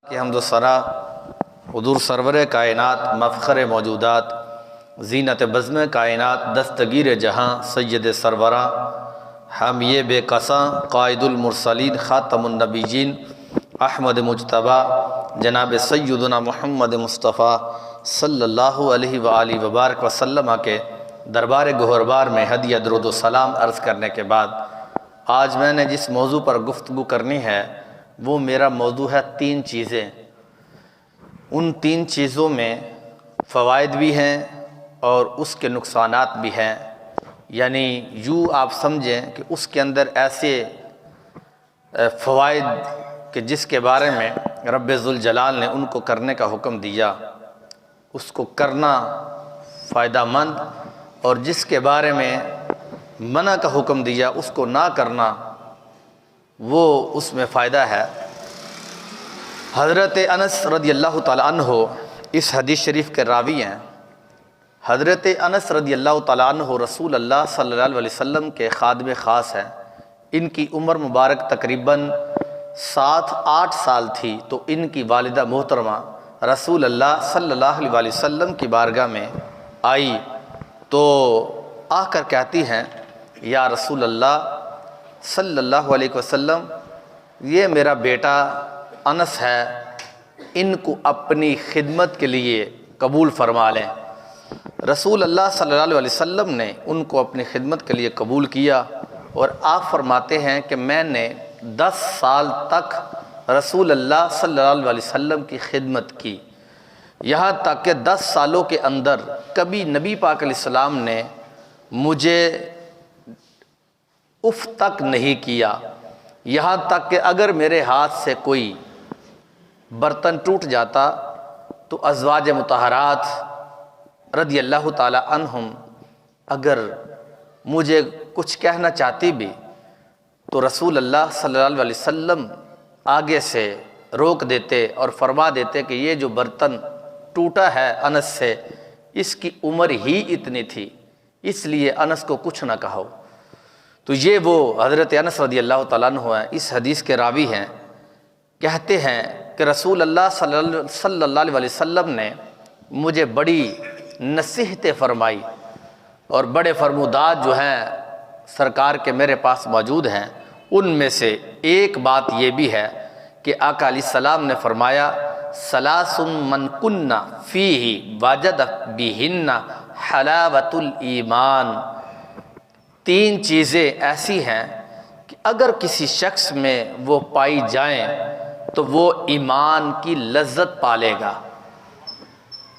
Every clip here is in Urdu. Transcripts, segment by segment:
کہ حمد و ثنا حضور سرور کائنات مفخر موجودات زینت بزم کائنات دستگیر جہاں سید سروراں حامی بے قصاں قائد المرسلین خاتم النبیین احمد مجتبیٰ جناب سیدنا محمد مصطفیٰ صلی اللہ علیہ وآلہ وبارک وسلم کے دربار گہربار میں ہدیہ درود و سلام عرض کرنے کے بعد آج میں نے جس موضوع پر گفتگو کرنی ہے وہ میرا موضوع ہے 3 چیزیں۔ ان 3 چیزوں میں فوائد بھی ہیں اور اس کے نقصانات بھی ہیں، یعنی یوں آپ سمجھیں کہ اس کے اندر ایسے فوائد کہ جس کے بارے میں رب ذوالجلال نے ان کو کرنے کا حکم دیا اس کو کرنا فائدہ مند، اور جس کے بارے میں منع کا حکم دیا اس کو نہ کرنا وہ اس میں فائدہ ہے۔ حضرت انس رضی اللہ تعالیٰ عنہ اس حدیث شریف کے راوی ہیں۔ حضرت انس رضی اللہ تعالیٰ عنہ رسول اللہ صلی اللہ علیہ وسلم کے خادم خاص ہیں۔ ان کی عمر مبارک تقریباً 7-8 سال تھی تو ان کی والدہ محترمہ رسول اللہ صلی اللہ علیہ وسلم کی بارگاہ میں آئی تو آ کر کہتی ہیں، یا رسول اللہ صلی اللہ علیہ وسلم، یہ میرا بیٹا انس ہے، ان کو اپنی خدمت کے لیے قبول فرما لیں۔ رسول اللہ صلی اللہ علیہ وسلم نے ان کو اپنی خدمت کے لیے قبول کیا، اور آپ فرماتے ہیں کہ میں نے 10 سال تک رسول اللہ صلی اللہ علیہ وسلم کی خدمت کی، یہاں تک کہ 10 سالوں کے اندر کبھی نبی پاک علیہ السلام نے مجھے اف تک نہیں کیا، یہاں تک کہ اگر میرے ہاتھ سے کوئی برتن ٹوٹ جاتا تو ازواج مطہرات رضی اللہ تعالی عنہم اگر مجھے کچھ کہنا چاہتی بھی تو رسول اللہ صلی اللہ علیہ وسلم آگے سے روک دیتے اور فرما دیتے کہ یہ جو برتن ٹوٹا ہے انس سے، اس کی عمر ہی اتنی تھی، اس لیے انس کو کچھ نہ کہو۔ تو یہ وہ حضرت انس رضی اللہ تعالیٰ عنہ ہیں، اس حدیث کے راوی ہیں۔ کہتے ہیں کہ رسول اللہ صلی اللہ علیہ وسلم نے مجھے بڑی نصیحتیں فرمائی، اور بڑے فرمودات جو ہیں سرکار کے میرے پاس موجود ہیں۔ ان میں سے ایک بات یہ بھی ہے کہ آقا علیہ السلام نے فرمایا، ثلاث من کن فیہ وجد بہن حلاوۃ الایمان، 3 چیزیں ایسی ہیں کہ اگر کسی شخص میں وہ پائی جائیں تو وہ ایمان کی لذت پالے گا۔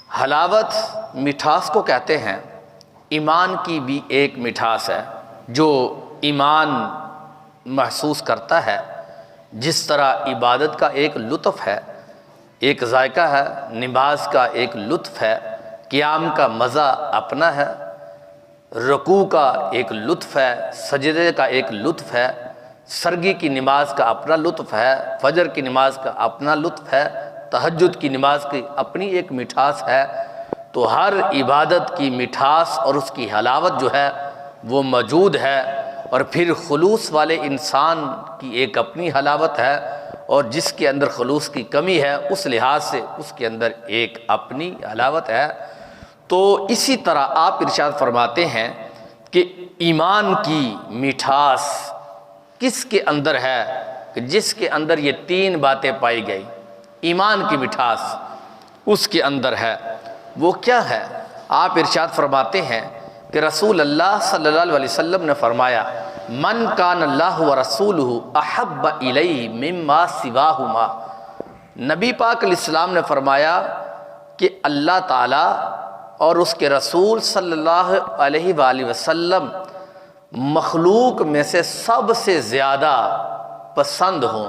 حلاوت مٹھاس کو کہتے ہیں، ایمان کی بھی ایک مٹھاس ہے جو ایمان محسوس کرتا ہے، جس طرح عبادت کا ایک لطف ہے، ایک ذائقہ ہے، نماز کا ایک لطف ہے، قیام کا مزہ اپنا ہے، رکوع کا ایک لطف ہے، سجدے کا ایک لطف ہے، سرگی کی نماز کا اپنا لطف ہے، فجر کی نماز کا اپنا لطف ہے، تہجد کی نماز کی اپنی ایک مٹھاس ہے۔ تو ہر عبادت کی مٹھاس اور اس کی حلاوت جو ہے وہ موجود ہے، اور پھر خلوص والے انسان کی ایک اپنی حلاوت ہے، اور جس کے اندر خلوص کی کمی ہے اس لحاظ سے اس کے اندر ایک اپنی حلاوت ہے۔ تو اسی طرح آپ ارشاد فرماتے ہیں کہ ایمان کی مٹھاس کس کے اندر ہے، کہ جس کے اندر یہ 3 باتیں پائی گئی، ایمان کی مٹھاس اس کے اندر ہے۔ وہ کیا ہے؟ آپ ارشاد فرماتے ہیں کہ رسول اللہ صلی اللہ علیہ وسلم نے فرمایا، من کان اللہ ورسولہ احب الیہ مما سواہما، نبی پاک علیہ السلام نے فرمایا کہ اللہ تعالیٰ اور اس کے رسول صلی اللہ علیہ وآلہ وسلم مخلوق میں سے سب سے زیادہ پسند ہوں،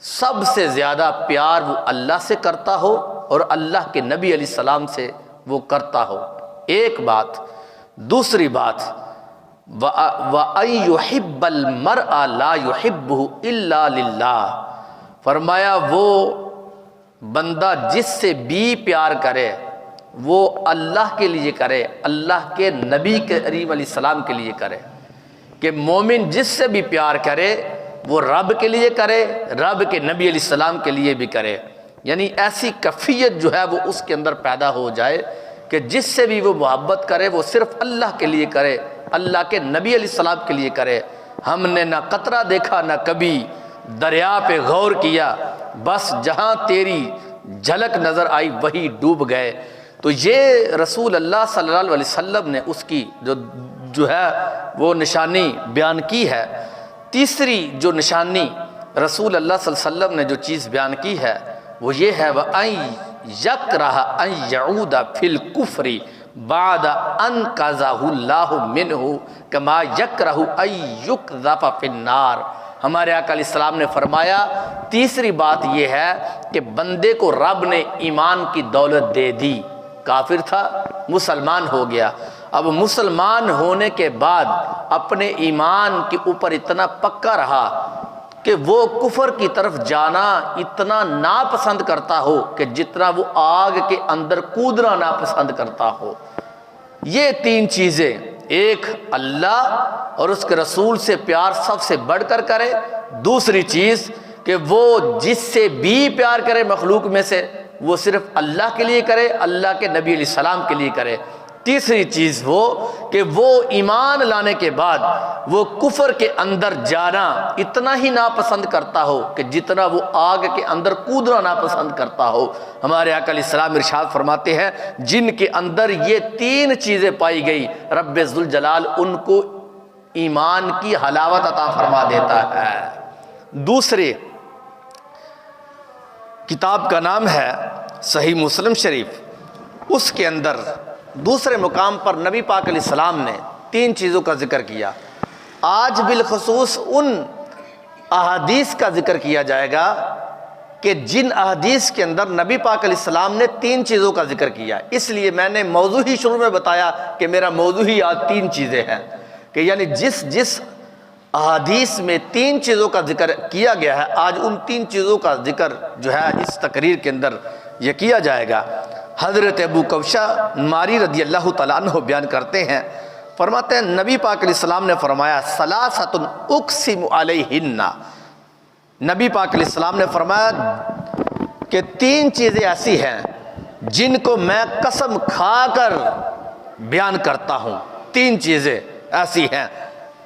سب سے زیادہ پیار وہ اللہ سے کرتا ہو اور اللہ کے نبی علیہ السلام سے وہ کرتا ہو، ایک بات۔ دوسری بات، وَأَن يُحِبَّ الْمَرْءَ لَا يُحِبُّهُ إِلَّا لِلَّهِ، فرمایا وہ بندہ جس سے بھی پیار کرے وہ اللہ کے لیے کرے، اللہ کے نبی کریم علیہ السلام کے لیے کرے، کہ مومن جس سے بھی پیار کرے وہ رب کے لیے کرے، رب کے نبی علیہ السلام کے لیے بھی کرے۔ یعنی ایسی کیفیت جو ہے وہ اس کے اندر پیدا ہو جائے کہ جس سے بھی وہ محبت کرے وہ صرف اللہ کے لیے کرے، اللہ کے نبی علیہ السلام کے لیے کرے۔ ہم نے نہ قطرہ دیکھا نہ کبھی دریا پہ غور کیا، بس جہاں تیری جھلک نظر آئی وہی ڈوب گئے۔ تو یہ رسول اللہ صلی اللہ علیہ وسلم نے اس کی جو ہے وہ نشانی بیان کی ہے۔ تیسری جو نشانی رسول اللہ صلی اللہ علیہ وسلم نے جو چیز بیان کی ہے وہ یہ ہے وَأَن يَكْرَهَ أَن يَعُودَ فِي الْكُفْرِ بَعْدَ أَن قَذَاهُ اللَّهُ مِنْهُ كَمَا يَكْرَهُ أَن يُقْذَفَ فِي النَّارِ۔ ہمارے آقا علیہ السلام نے فرمایا تیسری بات یہ ہے کہ بندے کو رب نے ایمان کی دولت دے دی، کافر تھا مسلمان ہو گیا، اب مسلمان ہونے کے بعد اپنے ایمان کے اوپر اتنا پکا رہا کہ وہ کفر کی طرف جانا اتنا ناپسند کرتا ہو کہ جتنا وہ آگ کے اندر کودنا ناپسند کرتا ہو۔ یہ تین چیزیں، ایک اللہ اور اس کے رسول سے پیار سب سے بڑھ کر کرے، دوسری چیز کہ وہ جس سے بھی پیار کرے مخلوق میں سے وہ صرف اللہ کے لیے کرے، اللہ کے نبی علیہ السلام کے لیے کرے، تیسری چیز وہ کہ وہ ایمان لانے کے بعد وہ کفر کے اندر جانا اتنا ہی ناپسند کرتا ہو کہ جتنا وہ آگ کے اندر کودنا ناپسند کرتا ہو۔ ہمارے آقا علیہ السلام ارشاد فرماتے ہیں جن کے اندر یہ تین چیزیں پائی گئی رب ذوالجلال ان کو ایمان کی حلاوت عطا فرما دیتا ہے۔ دوسرے کتاب کا نام ہے صحیح مسلم شریف، اس کے اندر دوسرے مقام پر نبی پاک علیہ السلام نے تین چیزوں کا ذکر کیا۔ آج بالخصوص ان احادیث کا ذکر کیا جائے گا کہ جن احادیث کے اندر نبی پاک علیہ السلام نے تین چیزوں کا ذکر کیا، اس لیے میں نے موضوع ہی شروع میں بتایا کہ میرا موضوع ہی آج تین چیزیں ہیں، کہ یعنی جس احادیث میں تین چیزوں کا ذکر کیا گیا ہے آج ان تین چیزوں کا ذکر جو ہے اس تقریر کے اندر یہ کیا جائے گا۔ حضرت ابو کبشہ ماری رضی اللہ تعالیٰ عنہ بیان کرتے ہیں، فرماتے ہیں نبی پاک علیہ السلام نے فرمایا ثلاثۃ اقسم علیہن، نبی پاک علیہ السلام نے فرمایا کہ تین چیزیں ایسی ہیں جن کو میں قسم کھا کر بیان کرتا ہوں، تین چیزیں ایسی ہیں۔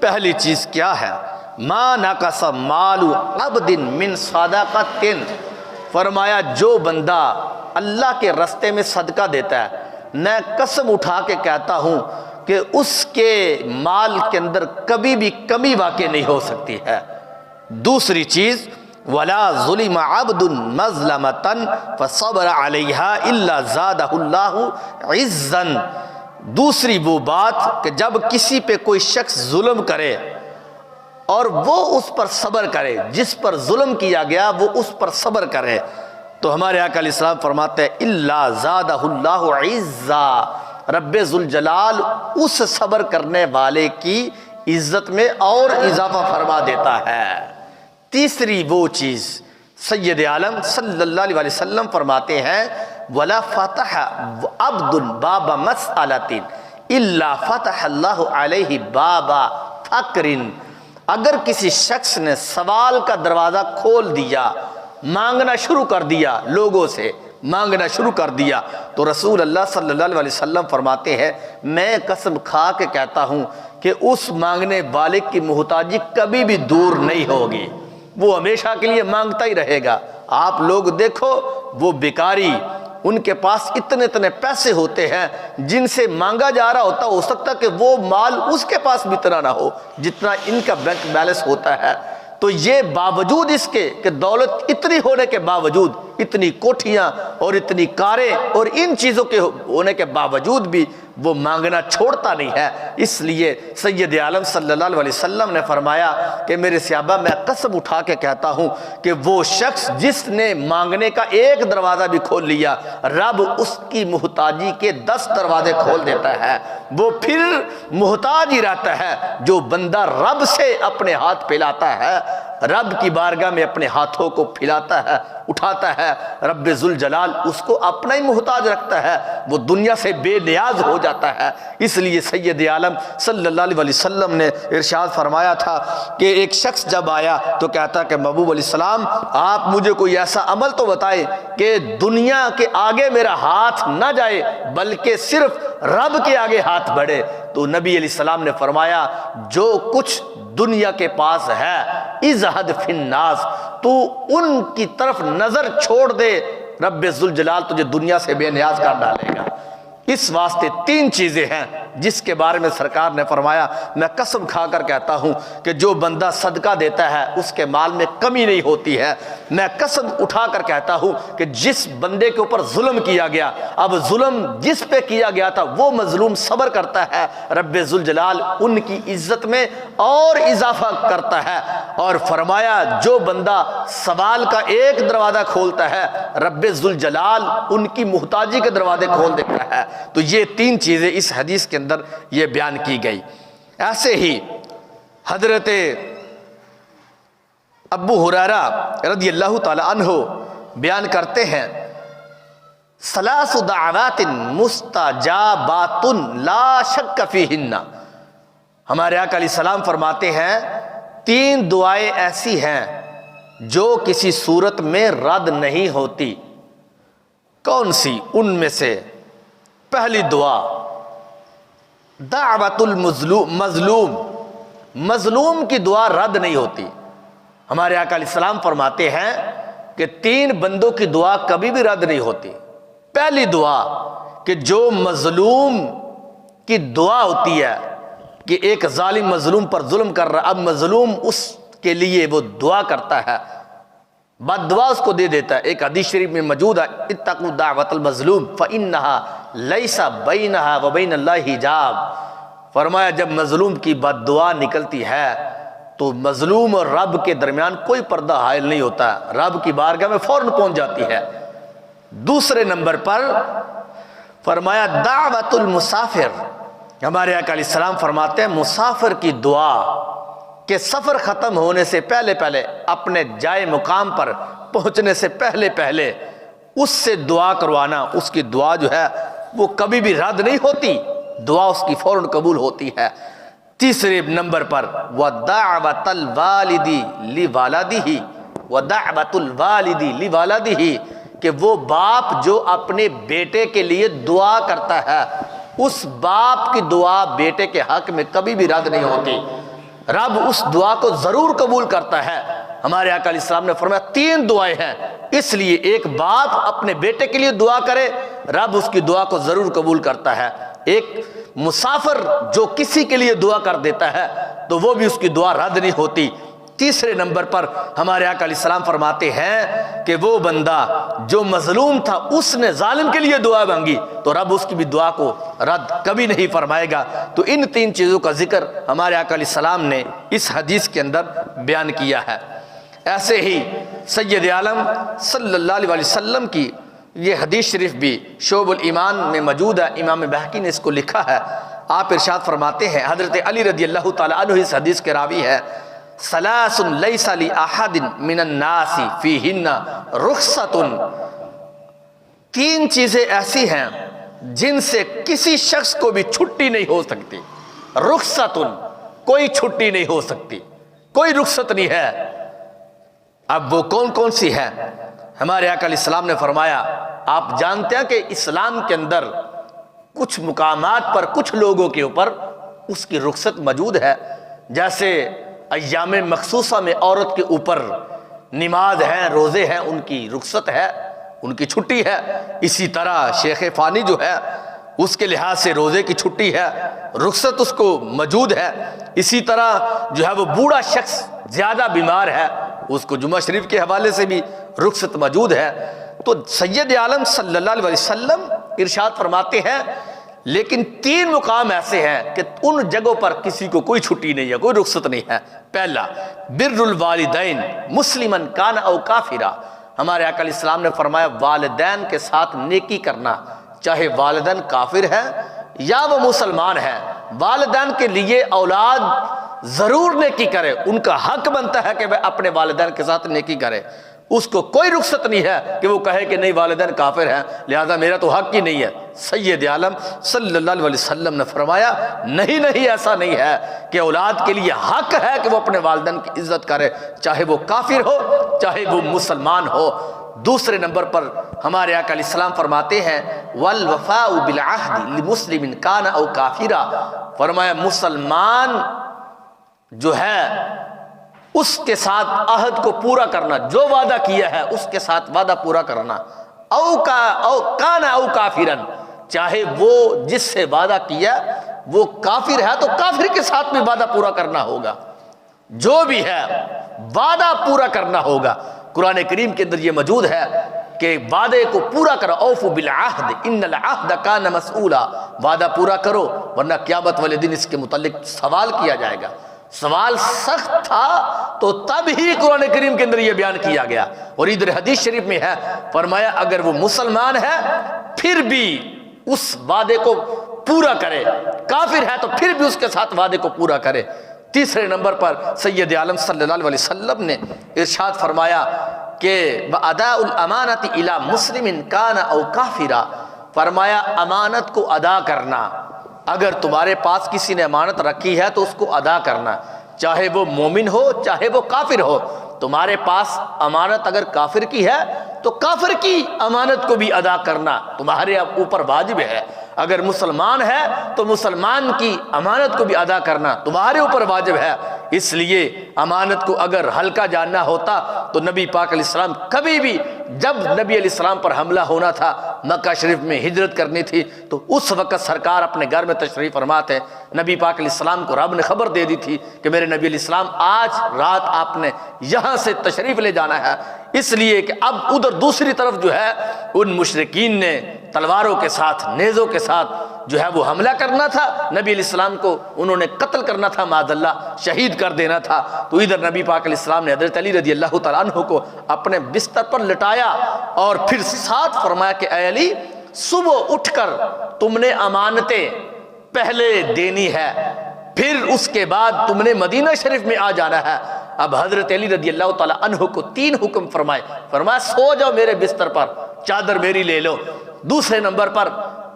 پہلی چیز کیا ہے؟ ما نقص مال عبد من صدقۃ، فرمایا جو بندہ اللہ کے راستے میں صدقہ دیتا ہے میں قسم اٹھا کے کہتا ہوں کہ اس کے مال کے اندر کبھی بھی کمی واقع نہیں ہو سکتی ہے۔ دوسری چیز ولا ظلم عبد مظلمة فصبر عليها الا زاده الله عزا، دوسری وہ بات کہ جب کسی پہ کوئی شخص ظلم کرے اور وہ اس پر صبر کرے، جس پر ظلم کیا گیا وہ اس پر صبر کرے، تو ہمارے آقا علیہ السلام فرماتے ہیں الا زادہ اللہ عزا، رب ذوالجلال اس صبر کرنے والے کی عزت میں اور اضافہ فرما دیتا ہے۔ تیسری وہ چیز سید عالم صلی اللہ علیہ وسلم فرماتے ہیں ولا فتح عبد باب مسئلۃ الا فتح اللہ علیہ باب فقر، اگر کسی شخص نے سوال کا دروازہ کھول دیا، مانگنا شروع کر دیا، لوگوں سے مانگنا شروع کر دیا، تو رسول اللہ صلی اللہ علیہ وسلم فرماتے ہیں میں قسم کھا کے کہتا ہوں کہ اس مانگنے والے کی محتاجی کبھی بھی دور نہیں ہوگی، وہ ہمیشہ کے لیے مانگتا ہی رہے گا۔ آپ لوگ دیکھو وہ بیکاری، ان کے پاس اتنے پیسے ہوتے ہیں جن سے مانگا جا رہا ہوتا، ہو سکتا کہ وہ مال اس کے پاس بھی اتنا نہ ہو جتنا ان کا بینک بیلنس ہوتا ہے، تو یہ باوجود اس کے کہ دولت اتنی ہونے کے باوجود، اتنی کوٹھیاں اور اتنی کاریں اور ان چیزوں کے ہونے کے باوجود بھی وہ مانگنا چھوڑتا نہیں ہے۔ اس لیے سید عالم صلی اللہ علیہ وسلم نے فرمایا کہ میرے صحابہ میں قسم اٹھا کے کہتا ہوں کہ وہ شخص جس نے مانگنے کا ایک دروازہ بھی کھول لیا، رب اس کی محتاجی کے 10 دروازے کھول دیتا ہے، وہ پھر محتاج ہی رہتا ہے۔ جو بندہ رب سے اپنے ہاتھ پھیلاتا ہے، رب کی بارگاہ میں اپنے ہاتھوں کو پھیلاتا ہے، اٹھاتا ہے، رب ذوالجلال اس کو اپنا ہی محتاج رکھتا ہے، وہ دنیا سے بے نیاز ہو جاتا ہے۔ اس لیے سید عالم صلی اللہ علیہ وسلم نے ارشاد فرمایا تھا کہ ایک شخص جب آیا تو کہتا کہ محبوب علیہ السلام آپ مجھے کوئی ایسا عمل تو بتائیں کہ دنیا کے آگے میرا ہاتھ نہ جائے بلکہ صرف رب کے آگے ہاتھ بڑھے۔ تو نبی علیہ السلام نے فرمایا جو کچھ دنیا کے پاس ہے ازہد فی الناس، تو ان کی طرف نظر چھوڑ دے، رب ذوالجلال تجھے دنیا سے بے نیاز کر ڈالے گا۔ اس واسطے تین چیزیں ہیں جس کے بارے میں سرکار نے فرمایا، میں قسم کھا کر کہتا ہوں کہ جو بندہ صدقہ دیتا ہے اس کے مال میں کمی نہیں ہوتی ہے۔ میں قسم اٹھا کر کہتا ہوں کہ جس بندے کے اوپر ظلم کیا گیا، اب ظلم جس پہ کیا گیا تھا وہ مظلوم صبر کرتا ہے، رب ذوالجلال ان کی عزت میں اور اضافہ کرتا ہے۔ اور فرمایا جو بندہ سوال کا ایک دروازہ کھولتا ہے، رب ذوالجلال ان کی محتاجی کے دروازے کھول دیتا ہے۔ تو یہ تین چیزیں اس حدیث کے اندر یہ بیان کی گئی۔ ایسے ہی حضرت ابو ہریرہ رضی اللہ تعالی عنہ بیان کرتے ہیں، ثلاث دعوات مستجابات لا شک فیہن، ہمارے آقا علیہ السلام فرماتے ہیں تین دعائیں ایسی ہیں جو کسی صورت میں رد نہیں ہوتی۔ کون سی؟ ان میں سے پہلی دعا دعوت المظلوم، مظلوم کی دعا رد نہیں ہوتی۔ ہمارے آقا علیہ السلام فرماتے ہیں کہ تین بندوں کی دعا کبھی بھی رد نہیں ہوتی۔ پہلی دعا کہ جو مظلوم کی دعا ہوتی ہے کہ ایک ظالم مظلوم پر ظلم کر رہا، اب مظلوم اس کے لیے وہ دعا کرتا ہے، بد دعا اس کو دے دیتا ہے۔ ایک حدیث شریف میں موجود ہے اتقوا دعوت المظلوم فإنها ليس بينها وبين الله حجاب، فرمایا جب مظلوم کی بد دعا نکلتی ہے تو مظلوم اور رب کے درمیان کوئی پردہ حائل نہیں ہوتا، رب کی بارگاہ میں فوراً پہنچ جاتی ہے۔ دوسرے نمبر پر فرمایا دعوت المسافر، ہمارے آقا علیہ السلام فرماتے ہیں مسافر کی دعا کہ سفر ختم ہونے سے پہلے پہلے، اپنے جائے مقام پر پہنچنے سے پہلے پہلے اس سے دعا کروانا، اس کی دعا جو ہے وہ کبھی بھی رد نہیں ہوتی، دعا اس کی فوراً قبول ہوتی ہے۔ تیسرے نمبر پر وَدَعْوَةَ الْوَالِدِ لِوَالَدِهِ، وَدَعْوَةُ الْوَالِدِ لِوَالَدِهِ، کہ وہ باپ جو اپنے بیٹے کے لیے دعا کرتا ہے، اس باپ کی دعا بیٹے کے حق میں کبھی بھی رد نہیں ہوتی، رب اس دعا کو ضرور قبول کرتا ہے۔ ہمارے آقا علیہ السلام نے فرمایا تین دعائیں ہیں، اس لیے ایک باپ اپنے بیٹے کے لیے دعا کرے، رب اس کی دعا کو ضرور قبول کرتا ہے۔ ایک مسافر جو کسی کے لیے دعا کر دیتا ہے تو وہ بھی اس کی دعا رد نہیں ہوتی۔ تیسرے نمبر پر ہمارے آقا علیہ السلام فرماتے ہیں کہ وہ بندہ جو مظلوم تھا اس نے ظالم کے لیے دعا مانگی تو رب اس کی بھی دعا کو رد کبھی نہیں فرمائے گا۔ تو ان تین چیزوں کا ذکر ہمارے آقا علیہ السلام نے اس حدیث کے اندر بیان کیا ہے۔ ایسے ہی سید عالم صلی اللہ علیہ وسلم کی یہ حدیث شریف بھی شعب الایمان میں موجود ہے، امام بہقی نے اس کو لکھا ہے۔ آپ ارشاد فرماتے ہیں، حضرت علی رضی اللہ تعالی عنہ اس حدیث کے راوی ہے، ثلاث لیس لأحد من الناس فیہن رخصۃ، تین چیزیں ایسی ہیں جن سے کسی شخص کو بھی چھٹی نہیں ہو سکتی، رخصۃ، کوئی چھٹی نہیں ہو سکتی، کوئی رخصت نہیں ہے۔ اب وہ کون کون سی ہے؟ ہمارے آقا علیہ السلام نے فرمایا، آپ جانتے ہیں کہ اسلام کے اندر کچھ مقامات پر کچھ لوگوں کے اوپر اس کی رخصت موجود ہے، جیسے ایام مخصوصہ میں عورت کے اوپر نماز ہے، روزے ہیں، ان کی رخصت ہے، ان کی چھٹی ہے۔ اسی طرح شیخ فانی جو ہے اس کے لحاظ سے روزے کی چھٹی ہے، رخصت اس کو موجود ہے۔ اسی طرح جو ہے وہ بوڑھا شخص زیادہ بیمار ہے، اس کو جمعہ شریف کے حوالے سے بھی رخصت موجود ہے۔ تو سید عالم صلی اللہ علیہ وسلم ارشاد فرماتے ہیں لیکن تین مقام ایسے ہیں کہ ان جگہوں پر کسی کو کوئی چھٹی نہیں ہے، کوئی رخصت نہیں ہے۔ پہلا بر الوالدین مسلمن کان او کافرا، ہمارے آقا علیہ السلام نے فرمایا والدین کے ساتھ نیکی کرنا، چاہے والدین کافر ہے یا وہ مسلمان ہے، والدین کے لیے اولاد ضرور نیکی کرے، ان کا حق بنتا ہے کہ وہ اپنے والدین کے ساتھ نیکی کرے۔ اس کو کوئی رخصت نہیں ہے کہ وہ کہے کہ نہیں والدین کافر ہیں لہذا میرا تو حق ہی نہیں ہے۔ سید عالم صلی اللہ علیہ وسلم نے فرمایا نہیں نہیں، ایسا نہیں ہے کہ اولاد کے لیے حق ہے کہ وہ اپنے والدین کی عزت کرے، چاہے وہ کافر ہو چاہے وہ مسلمان ہو۔ دوسرے نمبر پر ہمارے آقا علیہ السلام فرماتے ہیں والوفاء بالعہد لمسلم کان او کافرا، فرمایا مسلمان جو ہے اس کے ساتھ عہد کو پورا کرنا، جو وعدہ کیا ہے اس کے ساتھ وعدہ پورا کرنا، او کان او کافرن، چاہے وہ جس سے وعدہ کیا وہ کافر ہے تو کافر کے ساتھ بھی وعدہ پورا کرنا ہوگا، جو بھی ہے وعدہ پورا کرنا ہوگا۔ قرآن کریم کے اندر یہ موجود ہے کہ وعدے کو پورا کرو، اوفوا بالعہد ان العہد کان مسئولا، وعدہ پورا کرو ورنہ قیامت والے دن اس کے متعلق سوال کیا جائے گا۔ سوال سخت تھا تو تب ہی قرآن کریم کے اندر یہ بیان کیا گیا، اور ادھر حدیث شریف میں ہے فرمایا اگر وہ مسلمان ہے پھر بھی اس وعدے کو پورا کرے، کافر ہے تو پھر بھی اس کے ساتھ وعدے کو پورا کرے۔ تیسرے نمبر پر سید عالم صلی اللہ علیہ وسلم نے ارشاد فرمایا کہ وَأَدَاءُ الْأَمَانَةِ إِلَى مُسْلِمٍ كَانَ أَوْ كَافِرًا، فرمایا امانت کو ادا کرنا، اگر تمہارے پاس کسی نے امانت رکھی ہے تو اس کو ادا کرنا، چاہے وہ مومن ہو چاہے وہ کافر ہو۔ تمہارے پاس امانت اگر کافر کی ہے تو کافر کی امانت کو بھی ادا کرنا تمہارے اوپر واجب ہے، اگر مسلمان ہے تو مسلمان کی امانت کو بھی ادا کرنا تمہارے اوپر واجب ہے۔ اس لیے امانت کو اگر ہلکا جاننا ہوتا تو نبی پاک علیہ السلام کبھی بھی، جب نبی علیہ السلام پر حملہ ہونا تھا، مکہ شریف میں ہجرت کرنی تھی، تو اس وقت سرکار اپنے گھر میں تشریف فرما تھے، نبی پاک علیہ السلام کو رب نے خبر دے دی تھی کہ میرے نبی علیہ السلام آج رات آپ نے یہاں سے تشریف لے جانا ہے، اس لیے کہ اب ادھر دوسری طرف جو ہے ان مشرکین نے تلواروں کے ساتھ نیزوں کے ساتھ جو ہے وہ حملہ کرنا تھا، نبی علیہ السلام کو انہوں نے قتل کرنا تھا، معاذ اللہ شہید کر دینا تھا۔ تو ادھر نبی پاک علیہ السلام نے حضرت علی رضی اللہ تعالیٰ عنہ کو اپنے بستر پر لٹایا اور پھر ساتھ فرمایا کہ اے علی صبح اٹھ کر تم نے امانتیں پہلے دینی ہے، پھر اس کے بعد تم نے مدینہ شریف میں آ جانا ہے۔ اب حضرت علی رضی اللہ تعالیٰ عنہ کو 3 حکم فرمائے، فرمایا سو جاؤ میرے بستر پر، چادر میری لے لو، دوسرے نمبر پر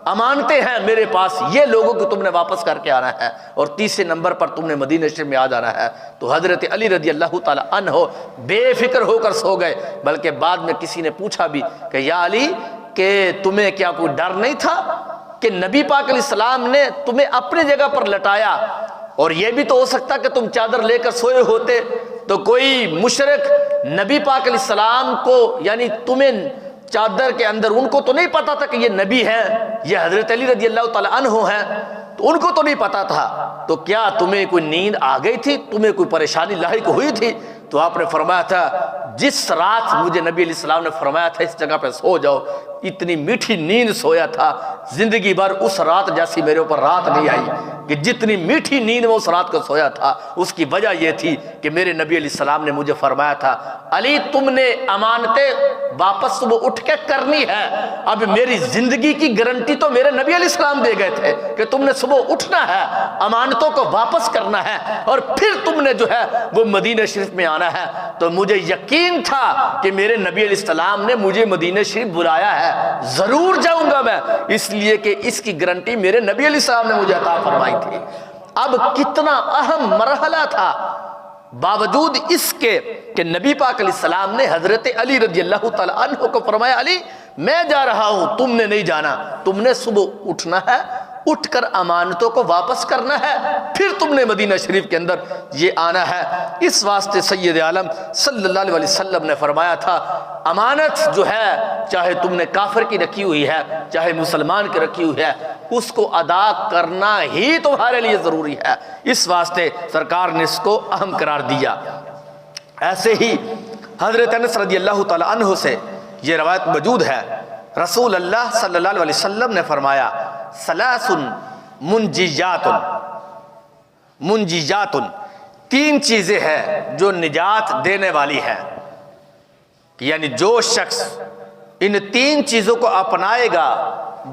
امانتیں ہیں میرے پاس، یہ لوگوں کو تم نے واپس کر کے آنا ہے، اور تیسرے نمبر پر تم نے مدینہ شریف میں آ جانا ہے۔ تو حضرت علی رضی اللہ تعالیٰ عنہ بے فکر ہو کر سو گئے، بلکہ بعد میں کسی نے پوچھا بھی کہ یا علی کہ تمہیں کیا کوئی ڈر نہیں تھا کہ نبی پاک علیہ السلام نے تمہیں اپنی جگہ پر لٹایا، اور یہ بھی تو ہو سکتا کہ تم چادر لے کر سوئے ہوتے تو کوئی مشرک نبی پاک علیہ السلام کو، یعنی تمہیں چادر کے اندر، ان کو تو نہیں پتا تھا کہ یہ نبی ہے، یہ حضرت علی رضی اللہ تعالیٰ عنہ ہیں، تو ان کو تو نہیں پتا تھا، تو کیا تمہیں کوئی نیند آ گئی تھی، تمہیں کوئی پریشانی لاحق ہوئی تھی؟ تو آپ نے فرمایا تھا جس رات مجھے نبی علیہ السلام نے فرمایا تھا اس جگہ پہ سو جاؤ، اتنی میٹھی نیند سویا تھا، زندگی بھر اس رات جیسی میرے اوپر رات نہیں آئی کہ جتنی میٹھی نیند میں اس رات کو سویا تھا۔ اس کی وجہ یہ تھی کہ میرے نبی علیہ السلام نے مجھے فرمایا تھا علی تم نے امانتیں واپس صبح اٹھ کے کرنی ہے، اب میری زندگی کی گارنٹی تو میرے نبی علیہ السلام دے گئے تھے کہ تم نے صبح اٹھنا ہے، امانتوں کو واپس کرنا ہے، اور پھر تم نے جو ہے وہ مدینہ شریف میں آنا ہے۔ تو مجھے یقین تھا کہ میرے نبی علیہ السلام نے مجھے مدینہ شریف بلایا ہے، ضرور جاؤں گا میں، اس لیے کہ اس کی گارنٹی میرے نبی علیہ السلام نے مجھے عطا فرمائی تھی۔ اب کتنا اہم مرحلہ تھا، باوجود اس کے کہ نبی پاک علیہ السلام نے حضرت علی رضی اللہ تعالیٰ عنہ کو فرمایا علی میں جا رہا ہوں، تم نے نہیں جانا، تم نے صبح اٹھنا ہے، اٹھ کر امانتوں کو واپس کرنا ہے، پھر تم نے مدینہ شریف کے اندر یہ آنا ہے۔ اس واسطے سید عالم صلی اللہ علیہ وسلم نے فرمایا تھا امانت جو ہے چاہے تم نے کافر کی رکھی ہوئی ہے چاہے مسلمان کی رکھی ہوئی ہے، اس کو ادا کرنا ہی تمہارے لیے ضروری ہے، اس واسطے سرکار نے اس کو اہم قرار دیا۔ ایسے ہی حضرت انس رضی اللہ تعالیٰ عنہ سے یہ روایت موجود ہے، رسول اللہ صلی اللہ علیہ وسلم نے فرمایا ثلاث منجیات 3 چیزیں ہیں جو نجات دینے والی ہیں، یعنی جو شخص ان 3 چیزوں کو اپنائے گا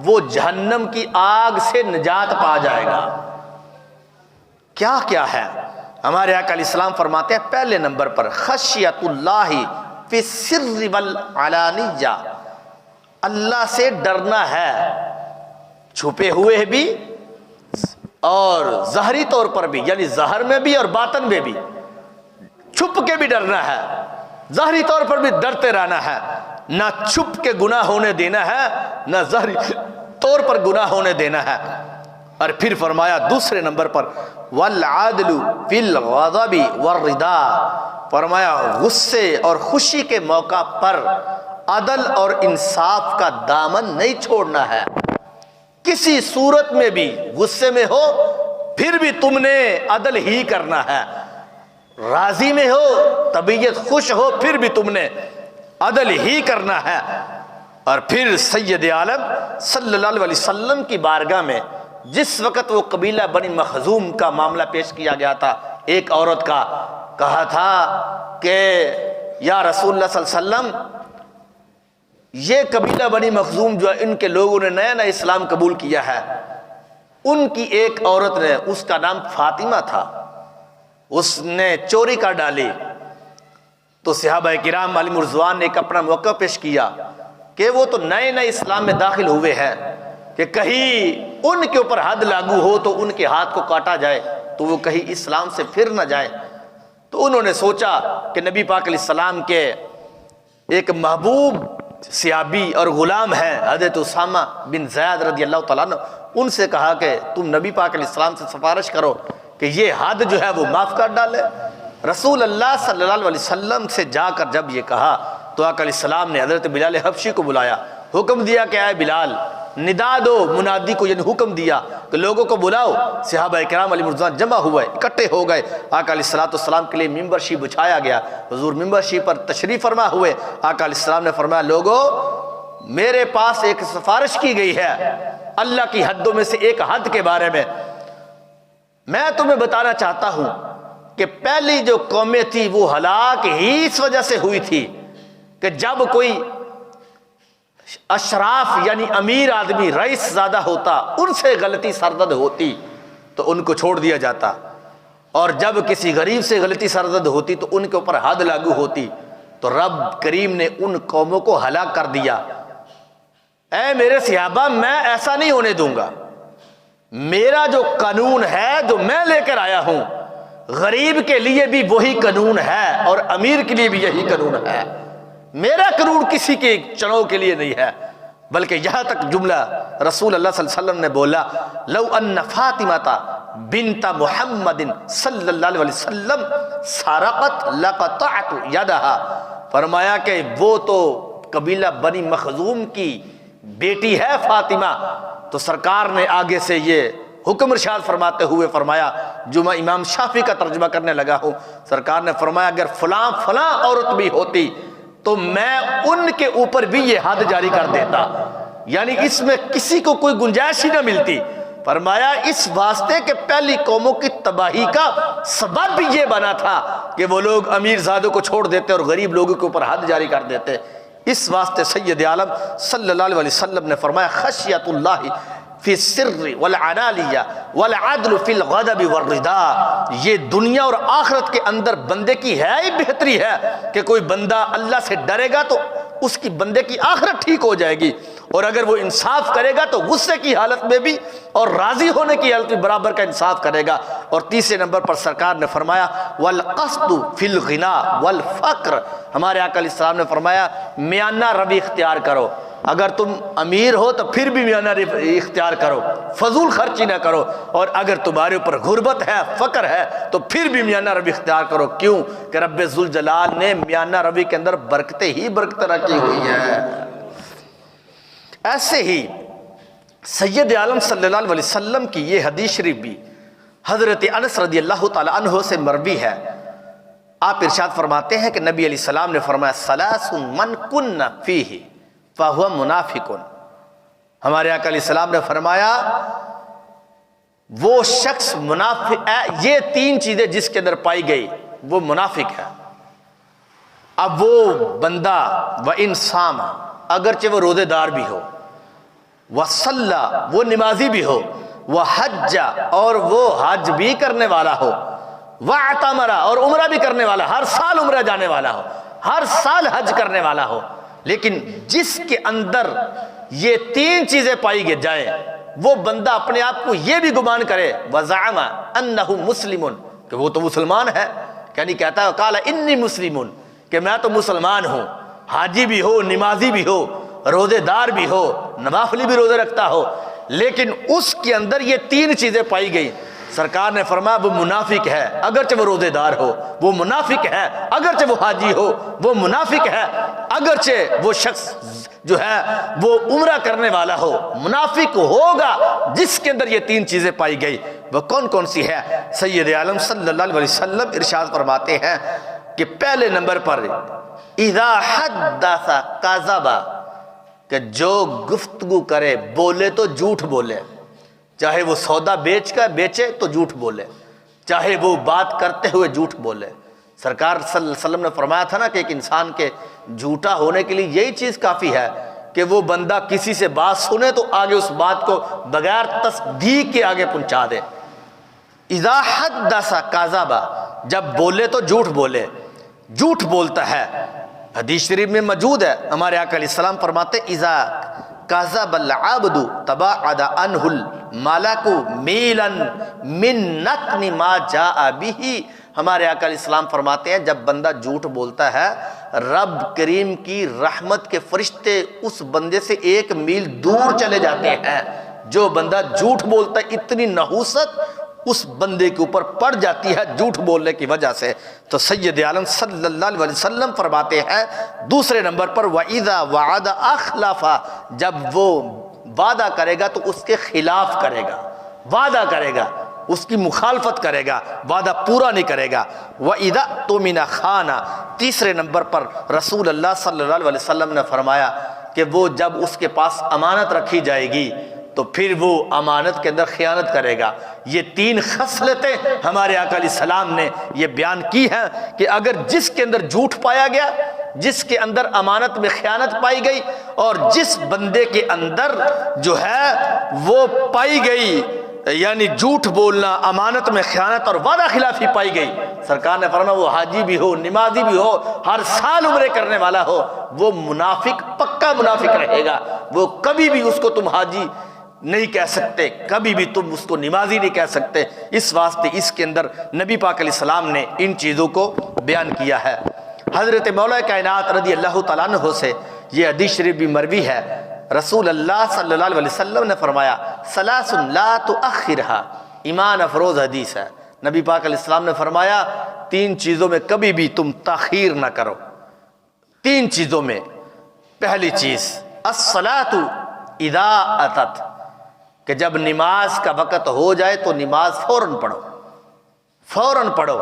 وہ جہنم کی آگ سے نجات پا جائے گا۔ کیا کیا ہے؟ ہمارے آقا علیہ السلام فرماتے ہیں پہلے نمبر پر خشیت اللہ فی السر والعلانیہ، اللہ سے ڈرنا ہے چھپے ہوئے بھی اور ظاہری طور پر بھی، یعنی ظاہر میں بھی اور باطن میں بھی، چھپ کے بھی ڈرنا ہے، ظاہری طور پر بھی ڈرتے رہنا ہے، نہ چھپ کے گناہ ہونے دینا ہے نہ ظاہری طور پر گناہ ہونے دینا ہے۔ اور پھر فرمایا دوسرے نمبر پر والعدل فی الغضب والرضا، فرمایا غصے اور خوشی کے موقع پر عدل اور انصاف کا دامن نہیں چھوڑنا ہے۔ کسی صورت میں بھی غصے میں ہو پھر بھی تم نے عدل ہی کرنا ہے، راضی میں ہو طبیعت خوش ہو پھر بھی تم نے عدل ہی کرنا ہے۔ اور پھر سید عالم صلی اللہ علیہ وسلم کی بارگاہ میں جس وقت وہ قبیلہ بنی مخزوم کا معاملہ پیش کیا گیا تھا، ایک عورت کا کہا تھا کہ یا رسول اللہ صلی اللہ علیہ وسلم، یہ قبیلہ بنی مخزوم جو ہے ان کے لوگوں نے نیا نیا اسلام قبول کیا ہے، ان کی ایک عورت نے، اس کا نام فاطمہ تھا، اس نے چوری کر ڈالی۔ تو صحابہ کرام علیہم رضوان نے ایک اپنا موقع پیش کیا کہ وہ تو نئے نئے اسلام میں داخل ہوئے ہیں، کہ کہیں ان کے اوپر حد لاگو ہو تو ان کے ہاتھ کو کاٹا جائے تو وہ کہیں اسلام سے پھر نہ جائے۔ تو انہوں نے سوچا کہ نبی پاک علیہ السلام کے ایک محبوب صحابی اور غلام ہیں حضرت اسامہ بن زید رضی اللہ تعالیٰ عنہ، ان سے کہا کہ تم نبی پاک علیہ السلام سے سفارش کرو کہ یہ حد جو ہے وہ معاف کر ڈالے۔ رسول اللہ صلی اللہ علیہ وسلم سے جا کر جب یہ کہا تو آقا علیہ السلام نے حضرت بلال حبشی کو بلایا، حکم دیا کہ اے بلال ندا دو، منادی کو یعنی حکم دیا کہ لوگوں کو بلاؤ۔ صحابہ کرام علیہ رضوان جمع ہوئے، اکٹھے ہو گئے، آقا علیہ السلام کے لیے ممبر شی بچھایا گیا، حضور ممبر شی پر تشریف فرما ہوئے۔ آقا علیہ السلام نے فرمایا لوگوں میرے پاس ایک سفارش کی گئی ہے اللہ کی حدوں میں سے ایک حد کے بارے میں تمہیں بتانا چاہتا ہوں کہ پہلی جو قومیں تھی وہ ہلاک ہی اس وجہ سے ہوئی تھی کہ جب کوئی اشراف یعنی امیر آدمی رئیس زادہ ہوتا، ان سے غلطی سرزد ہوتی تو ان کو چھوڑ دیا جاتا، اور جب کسی غریب سے غلطی سرزد ہوتی تو ان کے اوپر حد لاگو ہوتی۔ تو رب کریم نے ان قوموں کو ہلاک کر دیا۔ اے میرے صحابہ میں ایسا نہیں ہونے دوں گا، میرا جو قانون ہے جو میں لے کر آیا ہوں غریب کے لیے بھی وہی قانون ہے اور امیر کے لیے بھی یہی قانون ہے۔ میرا قانون کسی کے چناؤ کے لیے نہیں ہے، بلکہ یہاں تک جملہ رسول اللہ صلی اللہ علیہ وسلم نے بولا لو ان فاطمہ بنت محمد صلی اللہ علیہ وسلم سرقت لقطعت یدها، فرمایا کہ وہ تو قبیلہ بنی مخزوم کی بیٹی ہے فاطمہ، تو سرکار نے آگے سے یہ حکم ارشاد فرماتے ہوئے فرمایا جو میں امام شافعی کا ترجمہ کرنے لگا ہوں، سرکار نے فرمایا اگر فلاں فلاں عورت بھی ہوتی تو میں ان کے اوپر بھی یہ حد جاری کر دیتا، یعنی اس میں کسی کو کوئی گنجائش ہی نہ ملتی۔ فرمایا اس واسطے کہ پہلی قوموں کی تباہی کا سبب بھی یہ بنا تھا کہ وہ لوگ امیر زادوں کو چھوڑ دیتے اور غریب لوگوں کے اوپر حد جاری کر دیتے۔ اس واسطے سید عالم صلی اللہ علیہ وسلم نے فرمایا خشیت اللہ فی السر والعلانیہ والعدل فی الغضب والرضا، یہ دنیا اور آخرت کے اندر بندے کی ہے ہی بہتری ہے کہ کوئی بندہ اللہ سے ڈرے گا تو اس کی بندے کی آخرت ٹھیک ہو جائے گی، اور اگر وہ انصاف کرے گا تو غصے کی حالت میں بھی اور راضی ہونے کی حالت میں برابر کا انصاف کرے گا۔ اور تیسرے نمبر پر سرکار نے فرمایا والقصد فی الغنا والفقر، ہمارے آقا علیہ السلام نے فرمایا میانہ روی اختیار کرو، اگر تم امیر ہو تو پھر بھی میانہ روی اختیار کرو، فضول خرچی نہ کرو، اور اگر تمہارے اوپر غربت ہے فقر ہے تو پھر بھی میانہ روی اختیار کرو۔ کیوں کہ رب ذوالجلال نے میانہ روی کے اندر برکتیں ہی برکتیں رکھی ہوئی ہیں۔ ایسے ہی سید عالم صلی اللہ علیہ وسلم کی یہ حدیث شریف بھی حضرت انس رضی اللہ تعالی عنہ سے مروی ہے۔ آپ ارشاد فرماتے ہیں کہ نبی علیہ السلام نے فرمایا ثلاث من کن فیہ فہو منافق، ہمارے آقا علیہ السلام نے فرمایا وہ شخص منافق ہے، یہ تین چیزیں جس کے اندر پائی گئی وہ منافق ہے۔ اب وہ بندہ وَإِنْ صَامَ، اگرچہ وہ روزے دار بھی ہو، وَصَلَّى، وہ نمازی بھی ہو، وَحَجَّ، اور وہ حج بھی کرنے والا ہو، وَاعْتَمَرَ، اور عمرہ بھی کرنے والا، ہر سال عمرہ جانے والا ہو، ہر سال حج کرنے والا ہو، لیکن جس کے اندر یہ تین چیزیں پائی جائیں وہ بندہ اپنے آپ کو یہ بھی گمان کرے وزعم انہ مسلم، کہ وہ تو مسلمان ہے، یعنی کہتا ہے قال انی مسلم، کہ میں تو مسلمان ہوں، حاجی بھی ہو، نمازی بھی ہو، روزے دار بھی ہو، نوافلی بھی روزے رکھتا ہو، لیکن اس کے اندر یہ تین چیزیں پائی گئی، سرکار نے فرمایا وہ منافق ہے، اگرچہ وہ روزے دار ہو، وہ منافق ہے اگرچہ وہ حاجی ہو، وہ منافق ہے اگرچہ وہ شخص جو ہے وہ عمرہ کرنے والا ہو، منافق ہوگا جس کے اندر یہ تین چیزیں پائی گئی۔ وہ کون کون سی ہے؟ سید عالم صلی اللہ علیہ وسلم ارشاد فرماتے ہیں کہ پہلے نمبر پر اذا حدث کذب، کہ جو گفتگو کرے بولے تو جھوٹ بولے، چاہے وہ سودا بیچے تو جھوٹ بولے، چاہے وہ بات کرتے ہوئے جھوٹ بولے۔ سرکار صلی اللہ علیہ وسلم نے فرمایا تھا نا کہ ایک انسان کے جھوٹا ہونے کے لیے یہی چیز کافی ہے کہ وہ بندہ کسی سے بات سنے تو آگے اس بات کو بغیر تصدیق کے آگے پہنچا دے۔ اذا حدث کذب، جب بولے تو جھوٹ بولے، جھوٹ بولتا ہے۔ حدیث شریف میں موجود ہے، ہمارے آقا علیہ السلام فرماتے اذا کذب العبد تباعد عنہ الملک میلا من نتن ما جاء به۔ ہمارے آقا علیہ السلام فرماتے ہیں جب بندہ جھوٹ بولتا ہے رب کریم کی رحمت کے فرشتے اس بندے سے 1 میل دور چلے جاتے ہیں۔ جو بندہ جھوٹ بولتا ہے اتنی نحوست اس بندے کے اوپر پڑ جاتی ہے جھوٹ بولنے کی وجہ سے۔ تو سید عالم صلی اللہ علیہ وسلم فرماتے ہیں دوسرے نمبر پر وَإِذَا وَعَدَ أَخْلَفَ، جب وہ وعدہ کرے گا تو اس کے خلاف کرے گا، وعدہ کرے گا اس کی مخالفت کرے گا، وعدہ پورا نہیں کرے گا۔ وَإِذَا اؤْتُمِنَ خَانَ، تیسرے نمبر پر رسول اللہ صلی اللہ علیہ وسلم نے فرمایا کہ وہ جب اس کے پاس امانت رکھی جائے گی تو پھر وہ امانت کے اندر خیانت کرے گا۔ یہ 3 خصلتیں ہمارے آقا علیہ السلام نے یہ بیان کی ہیں کہ اگر جس کے اندر جھوٹ پایا گیا، جس کے اندر امانت میں خیانت پائی گئی، اور جس بندے کے اندر جو ہے وہ پائی گئی یعنی جھوٹ بولنا، امانت میں خیانت اور وعدہ خلافی پائی گئی، سرکار نے فرمایا وہ حاجی بھی ہو، نمازی بھی ہو، ہر سال عمرے کرنے والا ہو، وہ منافق، پکا منافق رہے گا۔ وہ کبھی بھی اس کو تم حاجی نہیں کہہ سکتے، کبھی بھی تم اس کو نمازی نہیں کہہ سکتے۔ اس واسطے اس کے اندر نبی پاک علیہ السلام نے ان چیزوں کو بیان کیا ہے۔ حضرت مولا کائنات رضی اللہ تعالیٰ عنہ سے یہ حدیث شریف بھی مروی ہے، رسول اللہ صلی اللہ علیہ وسلم نے فرمایا ثلاث لا تؤخرها، ایمان افروز حدیث ہے۔ نبی پاک علیہ السلام نے فرمایا 3 چیزوں میں کبھی بھی تم تاخیر نہ کرو۔ 3 چیزوں میں، پہلی چیز الصلاۃ اذا اتت، کہ جب نماز کا وقت ہو جائے تو نماز فوراً پڑھو، فوراً پڑھو۔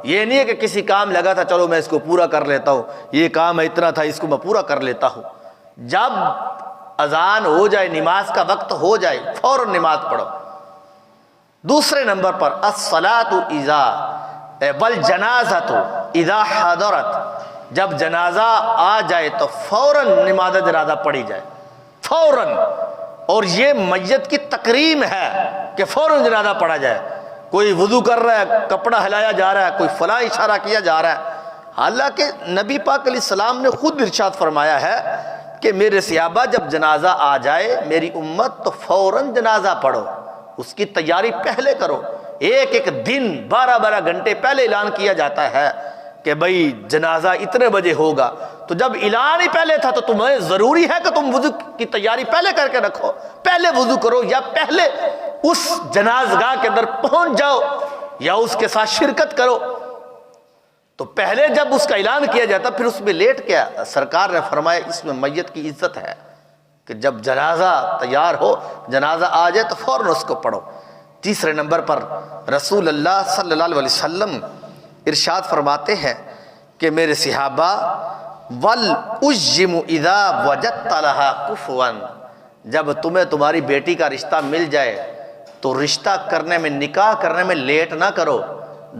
یہ نہیں ہے کہ کسی کام لگا تھا چلو میں اس کو پورا کر لیتا ہوں، یہ کام اتنا تھا اس کو میں پورا کر لیتا ہوں۔ جب اذان ہو جائے، نماز کا وقت ہو جائے، فوراً نماز پڑھو۔ دوسرے نمبر پر الصلاۃ اذا والجنازۃ اذا حضرت، جب جنازہ آ جائے تو فوراً نماز جنازہ پڑھی جائے، فوراً۔ اور یہ میت کی تکریم ہے کہ فوراً جنازہ پڑھا جائے۔ کوئی وضو کر رہا ہے، کپڑا ہلایا جا رہا ہے، کوئی فلاں اشارہ کیا جا رہا ہے، حالانکہ نبی پاک علیہ السلام نے خود ارشاد فرمایا ہے کہ میرے صحابہ جب جنازہ آ جائے میری امت تو فوراً جنازہ پڑھو، اس کی تیاری پہلے کرو۔ ایک دن 12 گھنٹے پہلے اعلان کیا جاتا ہے کہ بھئی جنازہ اتنے بجے ہوگا، تو جب اعلان ہی پہلے تھا تو تمہیں ضروری ہے کہ تم وضو کی تیاری پہلے کر کے رکھو، پہلے وضو کرو، یا پہلے اس جنازگاہ کے اندر پہنچ جاؤ یا اس کے ساتھ شرکت کرو۔ تو پہلے جب اس کا اعلان کیا جاتا پھر اس میں لیٹ کیا؟ سرکار نے فرمایا اس میں میت کی عزت ہے کہ جب جنازہ تیار ہو، جنازہ آ جائے تو فوراً اس کو پڑھو۔ تیسرے نمبر پر رسول اللہ صلی اللہ علیہ وسلم ارشاد فرماتے ہیں کہ میرے صحابہ وَالْأُجِّمُ إِذَا وَجَدْتَ لَهَا كُفْوًا، جب تمہیں تمہاری بیٹی کا رشتہ مل جائے تو رشتہ کرنے میں، نکاح کرنے میں لیٹ نہ کرو۔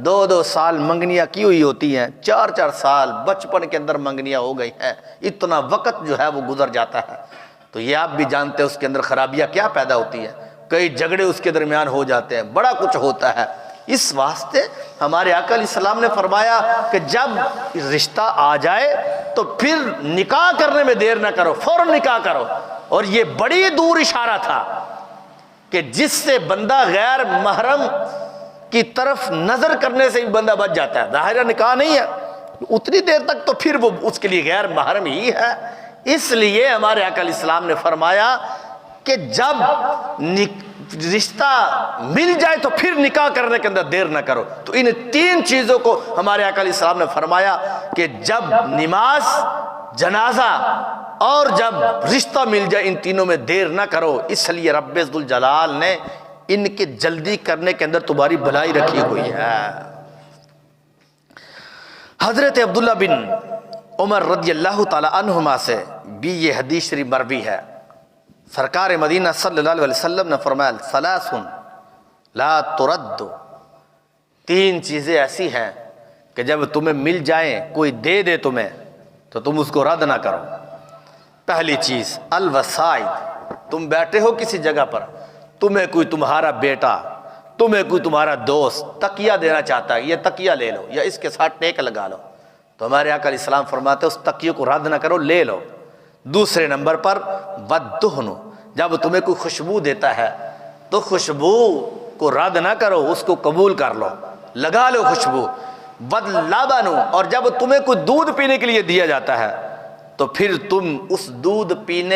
2 سال منگنیاں کی ہوئی ہوتی ہیں، 4 سال بچپن کے اندر منگنیاں ہو گئی ہیں، اتنا وقت جو ہے وہ گزر جاتا ہے۔ تو یہ آپ بھی جانتے ہیں اس کے اندر خرابیاں کیا پیدا ہوتی ہیں، کئی جھگڑے اس کے درمیان ہو جاتے ہیں، بڑا کچھ ہوتا ہے۔ اس واسطے ہمارے آقا علیہ السلام نے فرمایا کہ جب رشتہ آ جائے تو پھر نکاح کرنے میں دیر نہ کرو، فوراً نکاح کرو۔ اور یہ بڑی دور اشارہ تھا کہ جس سے بندہ غیر محرم کی طرف نظر کرنے سے بھی بندہ بچ جاتا ہے۔ ظاہرہ نکاح نہیں ہے، اتنی دیر تک تو پھر وہ اس کے لیے غیر محرم ہی ہے۔ اس لیے ہمارے آقا علیہ السلام نے فرمایا کہ جب رشتہ مل جائے تو پھر نکاح کرنے کے اندر دیر نہ کرو۔ تو ان تین چیزوں کو ہمارے آقا علیہ السلام نے فرمایا کہ جب نماز، جنازہ اور جب رشتہ مل جائے، ان تینوں میں دیر نہ کرو۔ اس لیے رب ذوالجلال نے ان کے جلدی کرنے کے اندر تمہاری بھلائی رکھی ہوئی ہے۔ حضرت عبداللہ بن عمر رضی اللہ تعالی عنہما سے بھی یہ حدیث شریف مروی ہے۔ سرکار مدینہ صلی اللہ علیہ وسلم نے فرمایا ثلاث لا ترد، تین چیزیں ایسی ہیں کہ جب تمہیں مل جائیں، کوئی دے دے تمہیں تو تم اس کو رد نہ کرو۔ پہلی چیز الوسائد، تم بیٹھے ہو کسی جگہ پر، تمہیں کوئی تمہارا بیٹا، تمہیں کوئی تمہارا دوست تکیہ دینا چاہتا ہے، یہ تکیہ لے لو یا اس کے ساتھ ٹیک لگا لو، تو ہمارے آقا علیہ السلام فرماتے ہیں اس تکیے کو رد نہ کرو، لے لو۔ دوسرے نمبر پر ودہن، جب تمہیں کوئی خوشبو دیتا ہے تو خوشبو کو رد نہ کرو، اس کو قبول کر لو، لگا لو خوشبو۔ ودلبن، اور جب تمہیں کوئی دودھ پینے کے لیے دیا جاتا ہے تو پھر تم اس دودھ پینے